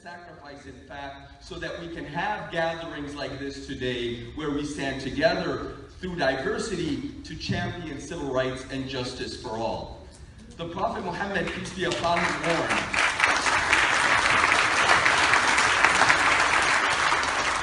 sacrifice, in fact, so that we can have gatherings like this today where we stand together through diversity to champion civil rights and justice for all. The Prophet Muhammad, peace be upon him, warned.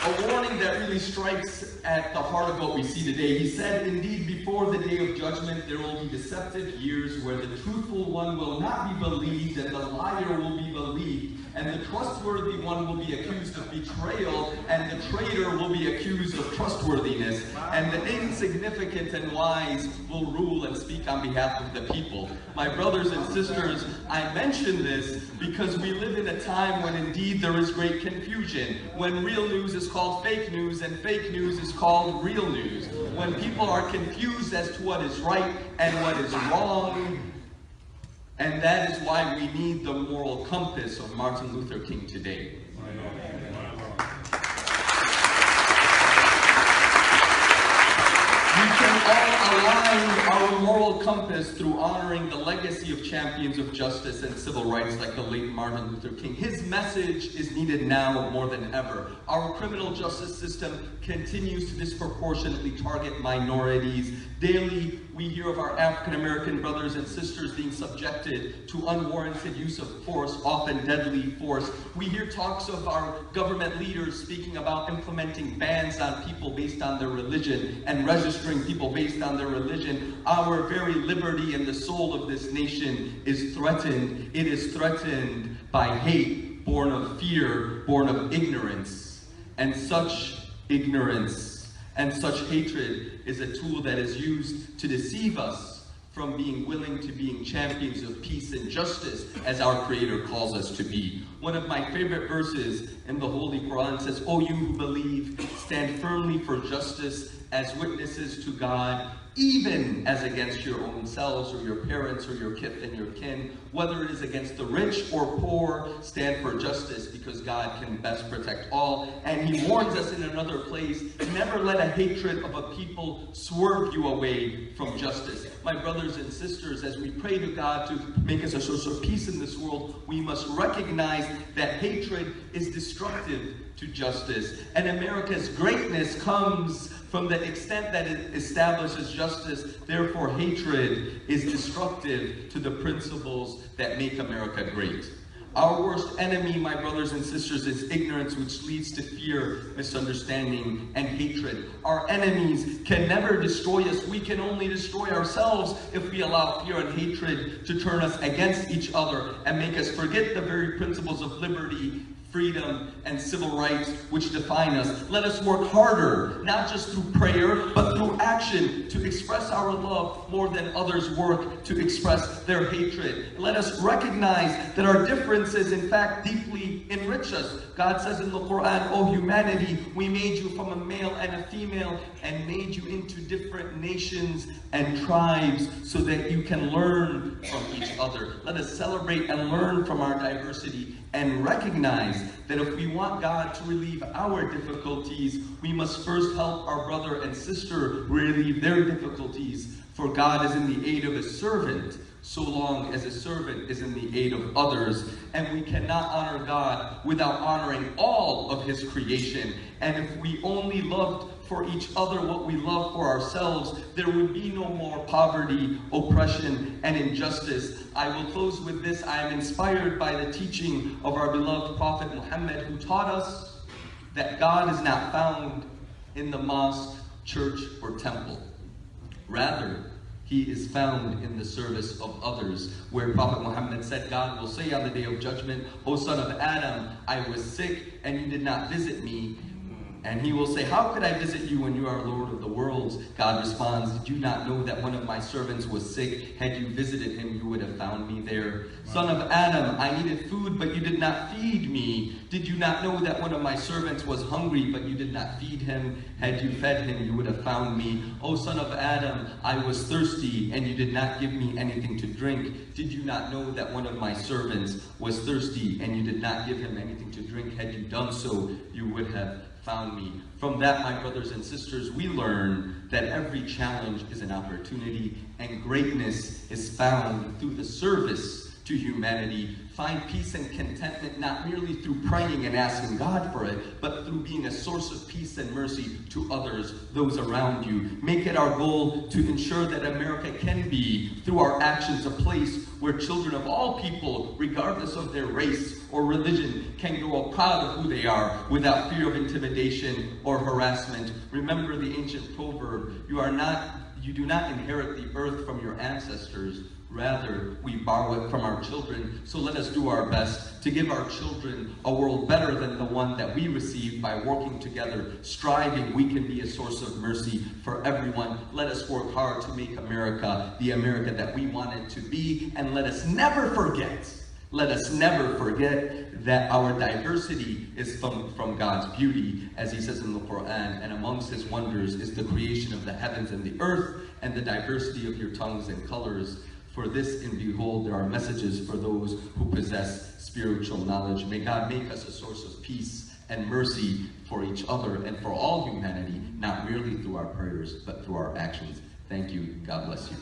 A warning that really strikes at the heart of what we see today. He said, indeed, before the day of judgment, there will be deceptive years where the truthful one will not be believed, and the liar will be believed, and the trustworthy one will be accused of betrayal, and the traitor will be accused of trustworthiness, and the insignificant and wise will rule and speak on behalf of the people. My brothers and sisters, I mention this because we live in a time when indeed there is great confusion, when real news is called fake news and fake news is called real news, when people are confused as to what is right and what is wrong. And that is why we need the moral compass of Martin Luther King today. We can all align our moral compass through honoring the legacy of champions of justice and civil rights like the late Martin Luther King. His message is needed now more than ever. Our criminal justice system continues to disproportionately target minorities. Daily, we hear of our African American brothers and sisters being subjected to unwarranted use of force, often deadly force. We hear talks of our government leaders speaking about implementing bans on people based on their religion and registering people based on their religion. Our very liberty and the soul of this nation is threatened. It is threatened by hate, born of fear, born of ignorance. And such ignorance and such hatred is a tool that is used to deceive us from being willing to being champions of peace and justice as our Creator calls us to be. One of my favorite verses in the Holy Quran says, "O you who believe, stand firmly for justice as witnesses to God, even as against your own selves or your parents or your kith and your kin, whether it is against the rich or poor, stand for justice because God can best protect all." And he warns us in another place, never let a hatred of a people swerve you away from justice. My brothers and sisters, as we pray to God to make us a source of peace in this world, we must recognize that hatred is destructive to justice. And America's greatness comes from the extent that it establishes justice. Therefore, hatred is destructive to the principles that make America great. Our worst enemy, my brothers and sisters, is ignorance, which leads to fear, misunderstanding, and hatred. Our enemies can never destroy us. We can only destroy ourselves if we allow fear and hatred to turn us against each other and make us forget the very principles of liberty, freedom, and civil rights which define us. Let us work harder, not just through prayer, but through action, to express our love more than others work to express their hatred. Let us recognize that our differences, in fact, deeply enrich us. God says in the Quran, "O humanity, we made you from a male and a female and made you into different nations and tribes so that you can learn from each other." Let us celebrate and learn from our diversity and recognize that if we want God to relieve our difficulties, we must first help our brother and sister relieve their difficulties. For God is in the aid of his servant, so long as a servant is in the aid of others. And we cannot honor God without honoring all of his creation. And if we only loved for each other what we love for ourselves, there would be no more poverty, oppression, and injustice. I will close with this. I am inspired by the teaching of our beloved Prophet Muhammad, who taught us that God is not found in the mosque, church, or temple. Rather, he is found in the service of others, where Prophet Muhammad said, God will say on the day of judgment, "O son of Adam, I was sick and you did not visit me." And he will say, "How could I visit you when you are Lord of the worlds?" God responds, "Did you not know that one of my servants was sick? Had you visited him, you would have found me there." "Son of Adam, I needed food, but you did not feed me. Did you not know that one of my servants was hungry, but you did not feed him? Had you fed him, you would have found me." "O son of Adam, I was thirsty, and you did not give me anything to drink. Did you not know that one of my servants was thirsty, and you did not give him anything to drink? Had you done so, you would have found me." From that, my brothers and sisters, we learn that every challenge is an opportunity, and greatness is found through the service to humanity, find peace and contentment not merely through praying and asking God for it, but through being a source of peace and mercy to others, those around you. Make it our goal to ensure that America can be, through our actions, a place where children of all people, regardless of their race or religion, can grow up proud of who they are without fear of intimidation or harassment. Remember the ancient proverb, you do not inherit the earth from your ancestors, rather we borrow it from our children. So let us do our best to give our children a world better than the one that we received by working together, striving we can be a source of mercy for everyone. Let us work hard to make America the America that we want it to be, and let us never forget that our diversity is from God's beauty, as he says in the Quran, and amongst his wonders is the creation of the heavens and the earth, and the diversity of your tongues and colors. For this, and behold, there are messages for those who possess spiritual knowledge. May God make us a source of peace and mercy for each other and for all humanity, not merely through our prayers, but through our actions. Thank you. God bless you.